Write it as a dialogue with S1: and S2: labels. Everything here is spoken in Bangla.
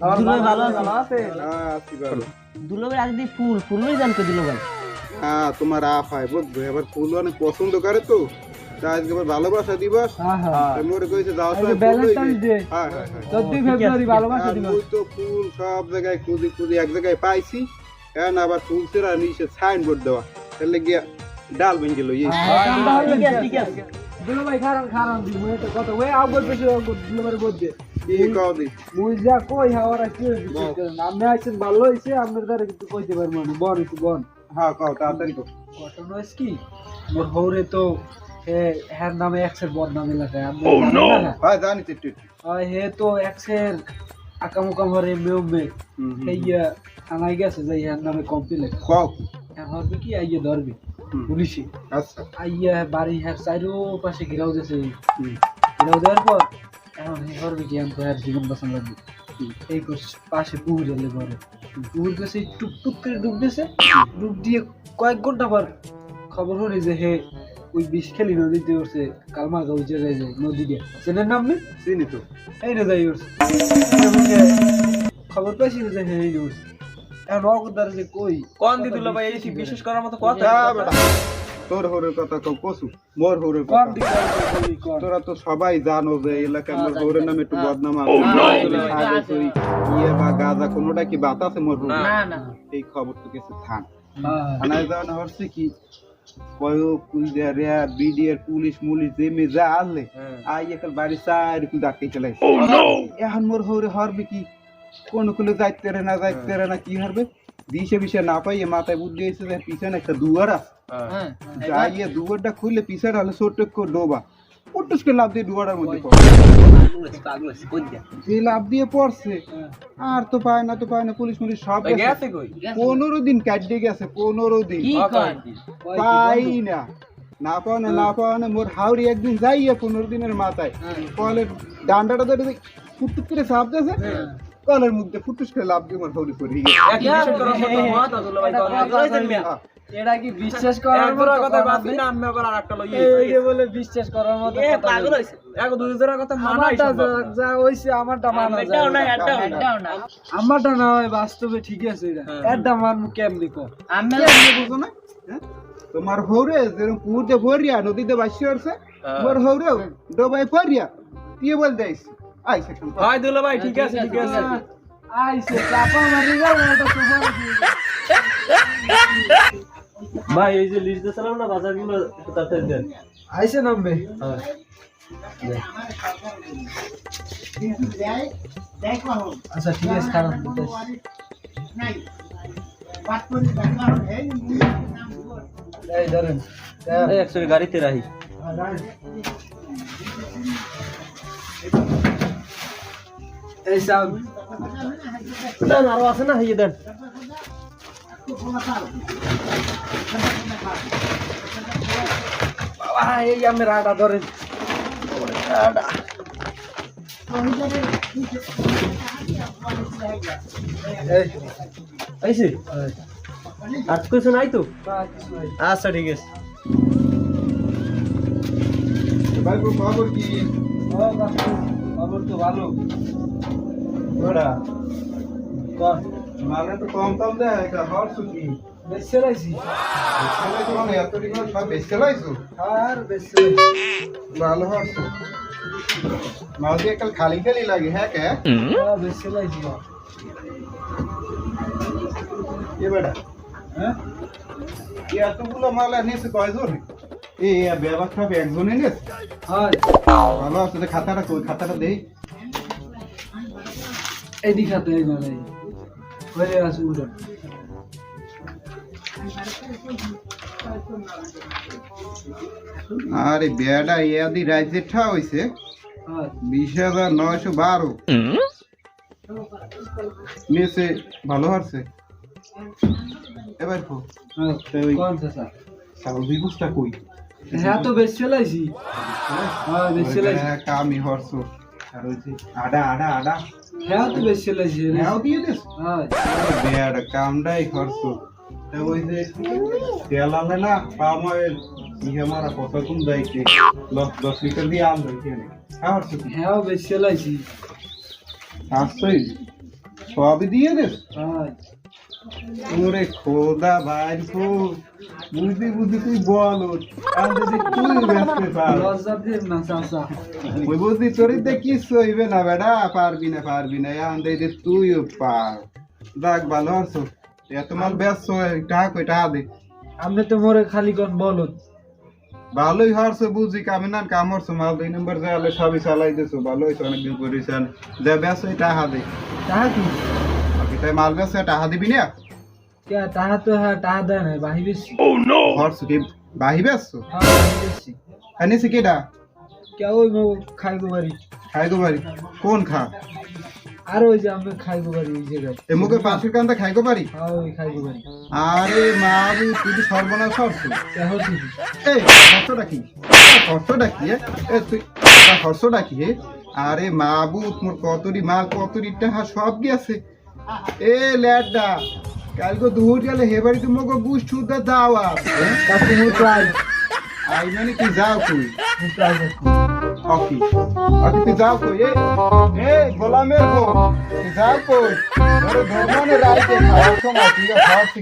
S1: দুলো ভালো আছে
S2: আছি ভালো।
S1: দুলো ভাই আজ ফুল ফুলই জানতো দুলো ভাই
S2: হ্যাঁ তোমার আফায় বুঝবে এবার ফুল অনেক পছন্দ করে তো তাই আজকে আবার ভালোবাসা দিবস তাই মোরে কইছে যাও তো
S3: ভ্যালেন্টাইন্স ডে
S2: হ্যাঁ হ্যাঁ হ্যাঁ
S3: 14 ফেব্রুয়ারি ভালোবাসা
S2: আর
S3: দিবস
S2: মুই তো ফুল সব জায়গায় খুঁজি খুঁজি এক জায়গায় পাইছি এখন আবার ফুল সেরা নিচে সাইনবোর্ড দেওয়া তাহলে গিয়া ডাল বেঞ্জ গেল এই
S1: ঠিক আছে
S3: দুলো ভাই খারাপ মুই তো কত ওই আউট বেশি দুলো ভাই বলতে
S2: কি কও দি
S3: মুই যা কই হাওয়ার কি আমি আইছেন ভালো হইছে আপনার দ্বারা কিছু কইতে পারবো না বন একটু বন
S2: হ্যাঁ কও তাড়াতাড়ি কও
S3: ঘটনা হইছে কি মোর হৌরে তো হ্যার নামে এক্সের বদনাম এলাকায় আমি
S2: হ্যাঁ জানি তো একটু
S3: হে তো এক্সের আকামুকাম হরে মেয়ে হেইয়া থানায় গেছে যে হ্যার নামে কমপ্লেন
S2: কও
S3: হ্যাঁ হবে কি আইয়া ধরবে পুলিশে
S2: আচ্ছা
S3: আইয়া বাড়ি হ্যার চারো পাশে ঘিরাও দিয়েছে ঘিরাও দেওয়ার পর এখন হে করবে কি আমি তো হ্যার জীবন বাঁচান লাগবে এই পাশে পুকুর এলে পরে পুকুর কাছে টুক করে ডুব দিয়েছে ডুব দিয়ে কয়েক ঘন্টা পর খবর হলে যে হে ওই বিষ খেলি নদীতে উঠছে কালমার্গা ওই জায়গায় যায় নদী দিয়ে সেটার নাম নেই
S2: চিনি তো
S3: এই না যাই উঠছে খবর পাইছি যে হে এই উঠছে এখন অগদার যে কই
S1: কোন দি দুলো ভাই এই বিশেষ করার মতো কথা
S2: তোর হরের কথা কও কসু মোর হরের
S3: কোন
S2: কথা
S3: দিকে বলি কোন
S2: তোরা তো সবাই জানো যে এলাকায় মোর হরের নামে একটু বদনাম আছে ইয়ে বা গাঁজা কোনোটা কি বাতাসে মোর হরে
S1: না না
S2: এই খবর তো গেছে থানায় যাওয়া না হচ্ছে কি কয়ো কুইদারিয়া বিডিআর পুলিশ মুলিশ জেমে যা আনলে আই একাল বাড়ি চার কুই ডাকতে চলাই এখন মোর হরে হরবে কি কোন কুলে যাইতে রে না কি হরবে বিষে না পাইয়ে মাথায় বুদ্ধি এসে যে পিছনে একটা দুয়ার আছে যাইয়ে দুয়ারটা খুললে পিছনে হলে ছোট্ট করে ডোবা উটুসকে লাভ দিয়ে দুয়ারের মধ্যে পড়ে যে লাভ দিয়ে পড়ছে আর তো পায় না পুলিশ মুলিশ সব গেছে 15 দিন কাটিয়ে গেছে 15 দিন পাই না পাওয়া মোর হাওড়ি একদিন যাইয়ে 15 দিনের মাথায় কলের ডান্ডাটা ধরে ফুটফুট করে চাপ দিয়েছে কলের মধ্যে ফুটুস করে লাভ দিয়ে মোর হাওড়ি পড়ে
S3: এটা কি বিশ্বাস করার মতো কথা ভাবি না আমি আবার আরেকটা লই এই যে বলে বিশ্বাস করার মতো কথা পাগল হইছে এক দুইজনের কথা মানাই যা হইছে আমারটা মানা যায় এটাও না আমারটা না হয় বাস্তবে ঠিক আছে এটা মান কেমনি কো
S2: আমি বুঝো না তোমার হৌরে যেরকম পুকুরতে ভরিয়া নদীতে বাসি আসছে মোর হৌরে ডোবাই ভরিয়া দিয়ে বল দেইস আইছে
S1: ভাই দুলো ভাই ঠিক আছে
S3: আইছে চাপা মারি গেল এটা সুপার
S1: ভাই এই যে লিস্ট দিছিলাম না বাজারগুলো একটু তাড়াতাড়ি দেন
S3: আইছে নামবে আচ্ছা ঠিক আছে খারাপ এই ধরেন
S1: এই একসাথে গাড়িতে রাখি
S3: এই সাউন্ড
S1: দেন আরো আছে না এই দেন
S3: বাবা এই আমি রাডা ধরেন রাডা এই
S1: আইছে আর কিছু নাই তো আচ্ছা ঠিক আছে
S2: ভাই খবর কি
S3: খবর তো ভালো
S2: ওরা
S3: কর
S2: মানে তো কম দেয় এটা হরছ কি
S3: বেশি লাইছি
S2: মানে এত দিন সব বেশি লাইছো
S3: আর বেশি
S2: ভালো হরছ মাল দিয়ে কাল খালি লাগে হ্যাঁ কে
S3: বেশি লাইছি
S2: এ বেটা
S3: হ্যাঁ
S2: এতগুলো মাল এনেছে কয়জন এই ব্যবস্থা হবে একজনে নেস
S3: হয়
S2: ভালো আছে খাতাটা দেই
S3: এই দিখাতে এই মানে হয়ে আসু উঠো
S2: আরে বেড়া ইয়াদি রাইজেটা হইছে
S3: হয়
S2: 20,912 নিচে ভালো হচ্ছে এবার কো
S3: কোন স্যার
S2: সাউল বিগুসটা কই
S3: হ্যাঁ তো বেশি লাইছি হ্যাঁ বেশি লাইছি
S2: কামি হরছো আর ওই যে আডা
S3: হ্যাঁ তো বেশি লাইছি
S2: নাও দিয়ে দিস
S3: হ্যাঁ
S2: বেড়া কামটাই হরছো তা ওই যে তেল আনলে না পামায় ইয়ে মারা কত কম দেয় কি 10 লিটার দিয়ে আনলো এখানে হ্যাঁ হরছো
S3: হ্যাঁ বেশি লাইছি
S2: আসছই সবই দিয়ে দিস
S3: হ্যাঁ
S2: ওরে খোদা ভাই গো বুঝতে বুঝতে তুই বল আর যদি তুই ব্যস্ত পার
S3: লজ্জা দিয়ে না চাচা
S2: ওই বুদ্ধি তোরিতে কিছু হইবে না বেটা পারবি না এখন দেখে তুইও পার দেখ ভালো আছো এত মাল ব্যস্ত টাকা কই টাকা দে
S3: আপনি তো মোরে খালি কোন বলুন
S2: ভালোই হরছো বুঝি কামে না কাম হরছো মাল 2 নম্বর যালে সবই চালাই দিছো ভালো হইছো অনেক দিন করেছেন যা ব্যস্ত টাকা দে
S3: তাহা কি
S2: আপনি তাই মাল ব্যস্ত টাকা দিবি না
S3: কে তাহা তো হ্যাঁ তাহা দেয় না বাহি বেশি
S2: হরছো কি বাহি ব্যস্ত
S3: হ্যাঁ বাহি বেশি
S2: খানি কেডা
S3: কে ওই মো খাইবো বাড়ি
S2: খাইগো বাড়ি কোন খা
S3: আর ওই যে আমি খাইবো বাড়ি ওই জায়গায়
S2: এ মুখে পাশের কান্দা খাইগো বাড়ি
S3: হ্যাঁ ওই খাইবো বাড়ি
S2: আরে মাবু তুই তো সর্বনাশ হরছো
S3: কে হচ্ছে কি?
S2: এই খরচটা কি এ তুই খরচটা কি আরে মাবু তোমার কতরি মাল কতরি টাকা সব গেছে এ ল্যাডা কালকে দুপুর গেলে হে বাড়ি তোমাকে বুঝ ছুদা দাওয়া
S3: কাকু মু ট্রাই
S2: আই মানে তুই যাও তুই
S3: মু ট্রাই
S2: অকি তুই যাও কই এ গোলামের গো তুই যাও কই ধর্মনে রাইতে খাওয়ার সময় তুই খাওয়ার কি